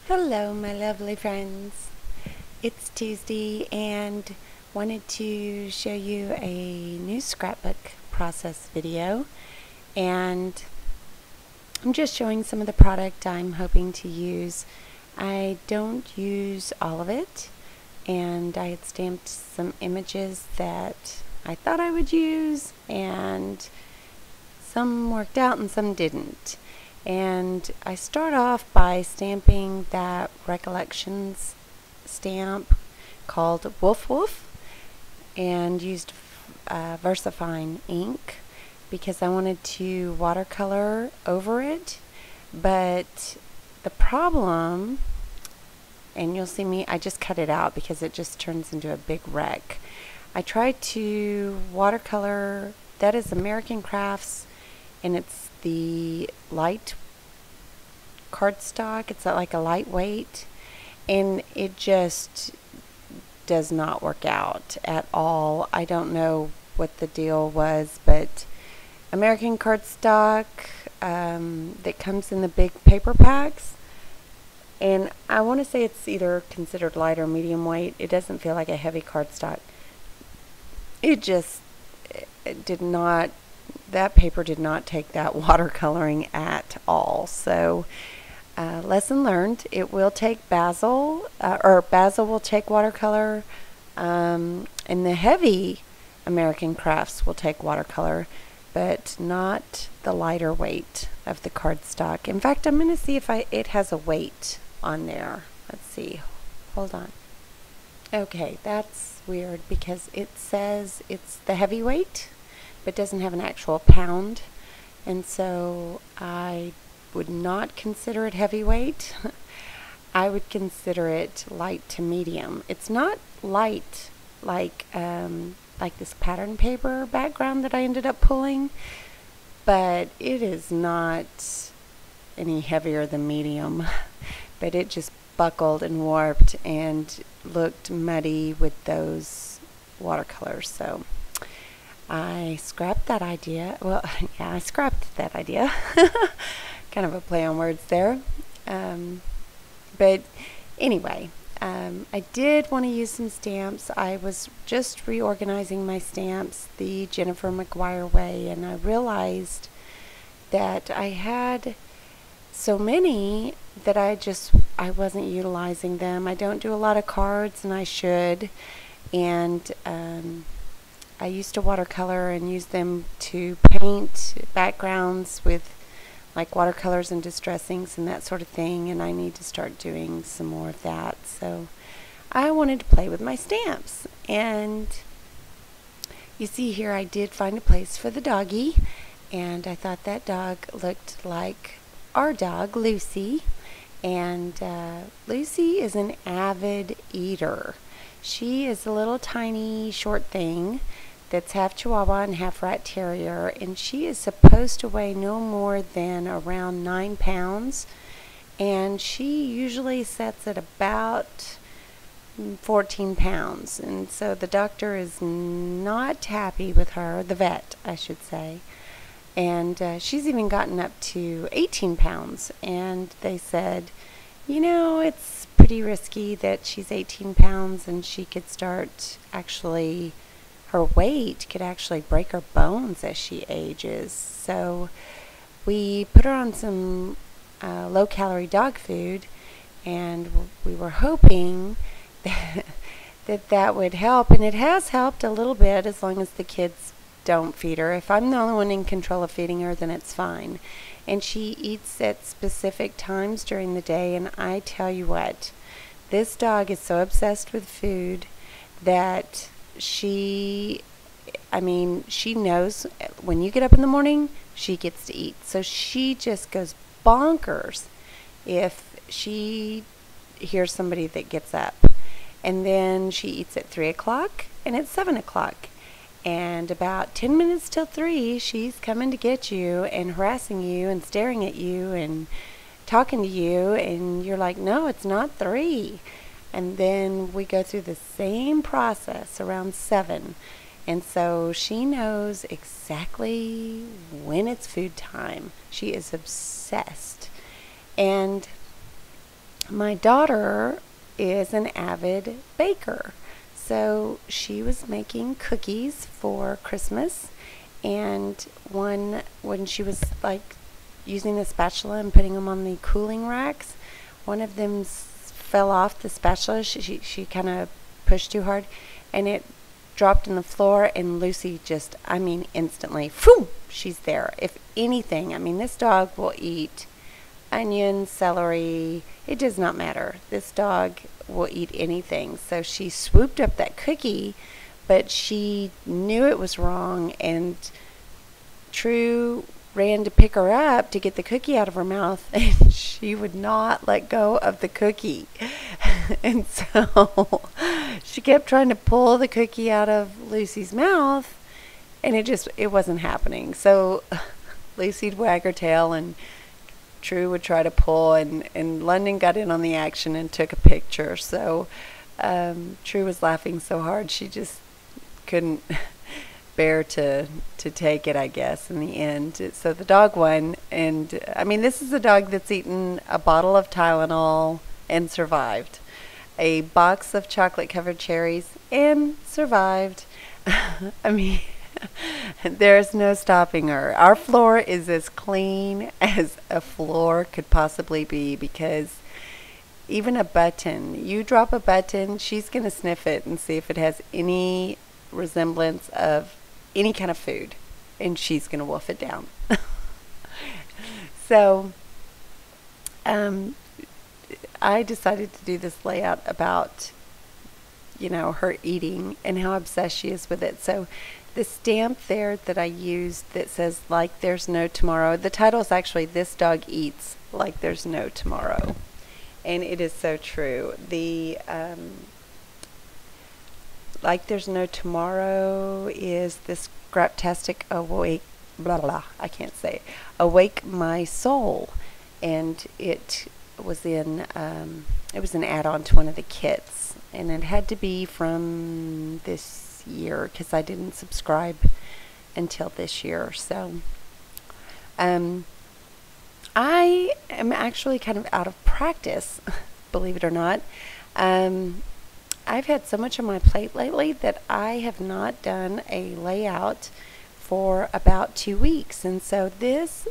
Hello, my lovely friends. It's Tuesday and wanted to show you a new scrapbook process video, and I'm just showing some of the product I'm hoping to use. I don't use all of it, and I had stamped some images that I thought I would use, and some worked out and some didn't. And I start off by stamping that Recollections stamp called Woof Woof, and used VersaFine ink because I wanted to watercolor over it. But the problem, and you'll see me, I just cut it out because it just turns into a big wreck. I tried to watercolor, that is American Crafts, and it's the light cardstock. It's like a lightweight, and it just does not work out at all. I don't know what the deal was, but American cardstock that comes in the big paper packs, and I want to say it's either considered light or medium weight. It doesn't feel like a heavy cardstock. It just did not, that paper did not take that watercoloring at all. So lesson learned, it will take basil, or basil will take watercolor, and the heavy American Crafts will take watercolor, but not the lighter weight of the cardstock. In fact, I'm going to see if it has a weight on there. Let's see. Hold on. Okay, that's weird because it says it's the heavyweight, but doesn't have an actual pound, and so I would not consider it heavyweight. I would consider it light to medium. It's not light like this pattern paper background that I ended up pulling, but it is not any heavier than medium. But it just buckled and warped and looked muddy with those watercolors. So I scrapped that idea. Well, yeah, I scrapped that idea. Kind of a play on words there. But anyway, I did want to use some stamps. I was just reorganizing my stamps the Jennifer McGuire way, and I realized that I had so many that I wasn't utilizing them. I don't do a lot of cards, and I should. And I used to watercolor and use them to paint backgrounds with like watercolors and distress inks and that sort of thing, and I need to start doing some more of that. So I wanted to play with my stamps, and you see here I did find a place for the doggy, and I thought that dog looked like our dog Lucy. And Lucy is an avid eater. She is a little tiny short thing that's half Chihuahua and half Rat Terrier, and she is supposed to weigh no more than around 9 pounds, and she usually sets at about 14 pounds, and so the doctor is not happy with her, the vet I should say, and she's even gotten up to 18 pounds, and they said, you know, it's pretty risky that she's 18 pounds and she could start actually, her weight could actually break her bones as she ages. So we put her on some low-calorie dog food, and we were hoping that would help, and it has helped a little bit as long as the kids don't feed her. If I'm the only one in control of feeding her, then it's fine. And she eats at specific times during the day, and I tell you what, this dog is so obsessed with food that she knows when you get up in the morning, she gets to eat. So she just goes bonkers if she hears somebody that gets up. And then she eats at 3 o'clock and at 7 o'clock. And about 10 minutes till 3, she's coming to get you and harassing you and staring at you and talking to you. And you're like, no, it's not 3. And then we go through the same process around 7. And so she knows exactly when it's food time. She is obsessed. And my daughter is an avid baker. So she was making cookies for Christmas, and when she was like using the spatula and putting them on the cooling racks, one of them fell off the spatula. She kind of pushed too hard, and it dropped in the floor, and Lucy just, I mean, instantly, phew, she's there. If anything, I mean, this dog will eat onion, celery, it does not matter. This dog will eat anything. So she swooped up that cookie, but she knew it was wrong, and True ran to pick her up to get the cookie out of her mouth, and she would not let go of the cookie. And so she kept trying to pull the cookie out of Lucy's mouth, and it wasn't happening. So Lucy'd wag her tail, and True would try to pull, and London got in on the action and took a picture. So True was laughing so hard she just couldn't bear to take it, I guess, in the end. So the dog won, and I mean, this is a dog that's eaten a bottle of Tylenol and survived, a box of chocolate-covered cherries and survived. I mean, there's no stopping her. Our floor is as clean as a floor could possibly be, because even a button, you drop a button, she's going to sniff it and see if it has any resemblance of any kind of food, and she's going to wolf it down. So I decided to do this layout about, you know, her eating and how obsessed she is with it. So the stamp there that I used that says "Like There's No Tomorrow," the title is actually "This Dog Eats Like There's No Tomorrow," and it is so true. The "Like There's No Tomorrow" is this Scraptastic Awake, blah blah, I can't say it, Awake My Soul, and it was an add-on to one of the kits, and it had to be from this year because I didn't subscribe until this year. So I am actually kind of out of practice, believe it or not. I've had so much on my plate lately that I have not done a layout for about 2 weeks, and so this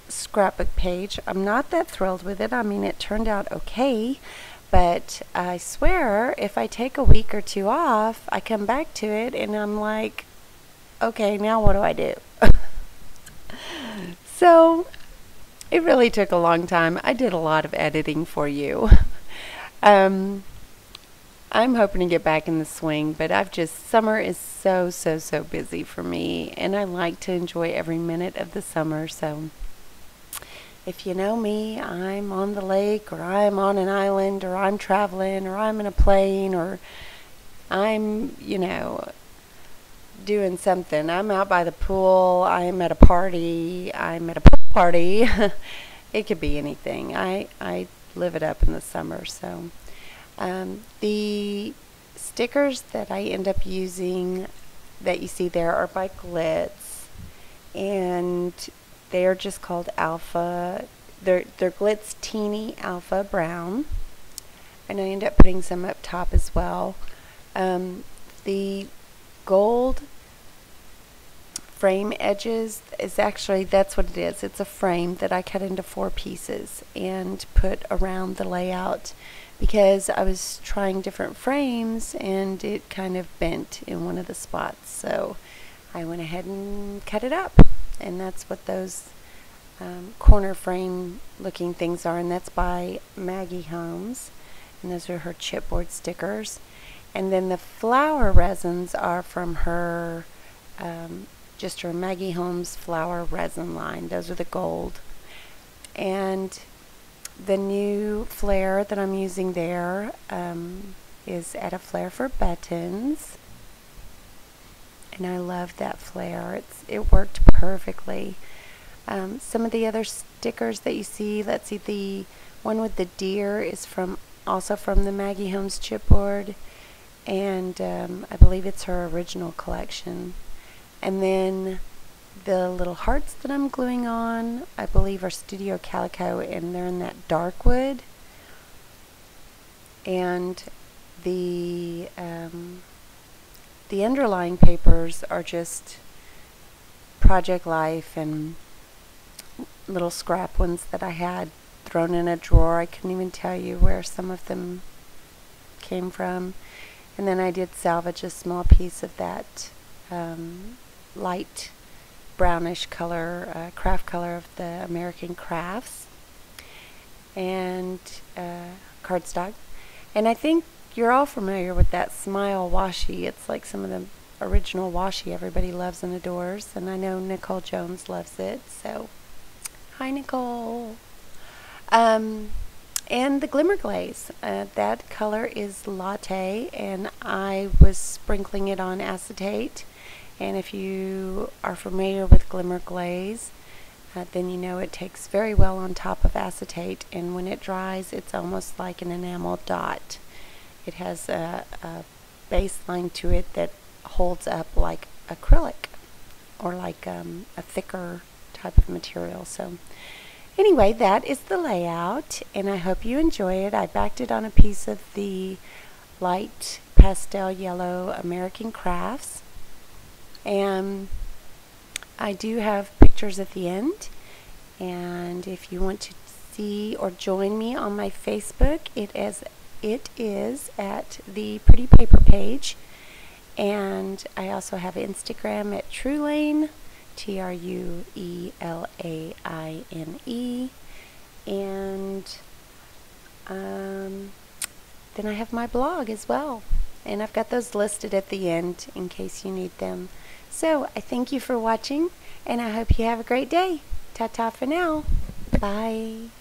scrapbook page, I'm not that thrilled with it. I mean, it turned out okay, but I swear if I take a week or two off, I come back to it and I'm like, okay, now what do I do? So it really took a long time. I did a lot of editing for you. I'm hoping to get back in the swing, but summer is so busy for me, and I like to enjoy every minute of the summer. So if you know me, I'm on the lake, or I'm on an island, or I'm traveling, or I'm in a plane, or I'm, you know, doing something. I'm out by the pool, I'm at a party, I'm at a pool party. It could be anything. I live it up in the summer. So the stickers that I end up using that you see there are by Glitz, and they are just called Alpha. They're Glitz Teeny Alpha Brown, and I end up putting some up top as well. The gold frame edges is actually, that's what it is. It's a frame that I cut into 4 pieces and put around the layout, because I was trying different frames and it kind of bent in one of the spots. So I went ahead and cut it up, and that's what those corner frame looking things are, and that's by Maggie Holmes, and those are her chipboard stickers. And then the flower resins are from her just her Maggie Holmes flower resin line. Those are the gold. And the new flare that I'm using there is Add a Flare for Buttons, and I love that flare. It worked perfectly. Some of the other stickers that you see, let's see, the one with the deer is also from the Maggie Holmes chipboard, and I believe it's her original collection. And then the little hearts that I'm gluing on, I believe, are Studio Calico, and they're in that dark wood. and the underlying papers are just Project Life and little scrap ones that I had thrown in a drawer. I couldn't even tell you where some of them came from. And then I did salvage a small piece of that light brownish color, craft color of the American Crafts and cardstock. And I think you're all familiar with that Smile washi. It's like some of the original washi everybody loves and adores, and I know Nicole Jones loves it, so hi Nicole. And the Glimmer Glaze, that color is Latte, and I was sprinkling it on acetate. And if you are familiar with Glimmer Glaze, then you know it takes very well on top of acetate, and when it dries it's almost like an enamel dot. It has a baseline to it that holds up like acrylic or like a thicker type of material. So anyway, that is the layout, and I hope you enjoy it. I backed it on a piece of the light pastel yellow American Crafts, and I do have pictures at the end, and if you want to see or join me on my Facebook, it is at the Pretty Paper page, and I also have Instagram at Truelaine, Truelaine, and then I have my blog as well, and I've got those listed at the end in case you need them. So I thank you for watching, and I hope you have a great day. Ta-ta for now. Bye.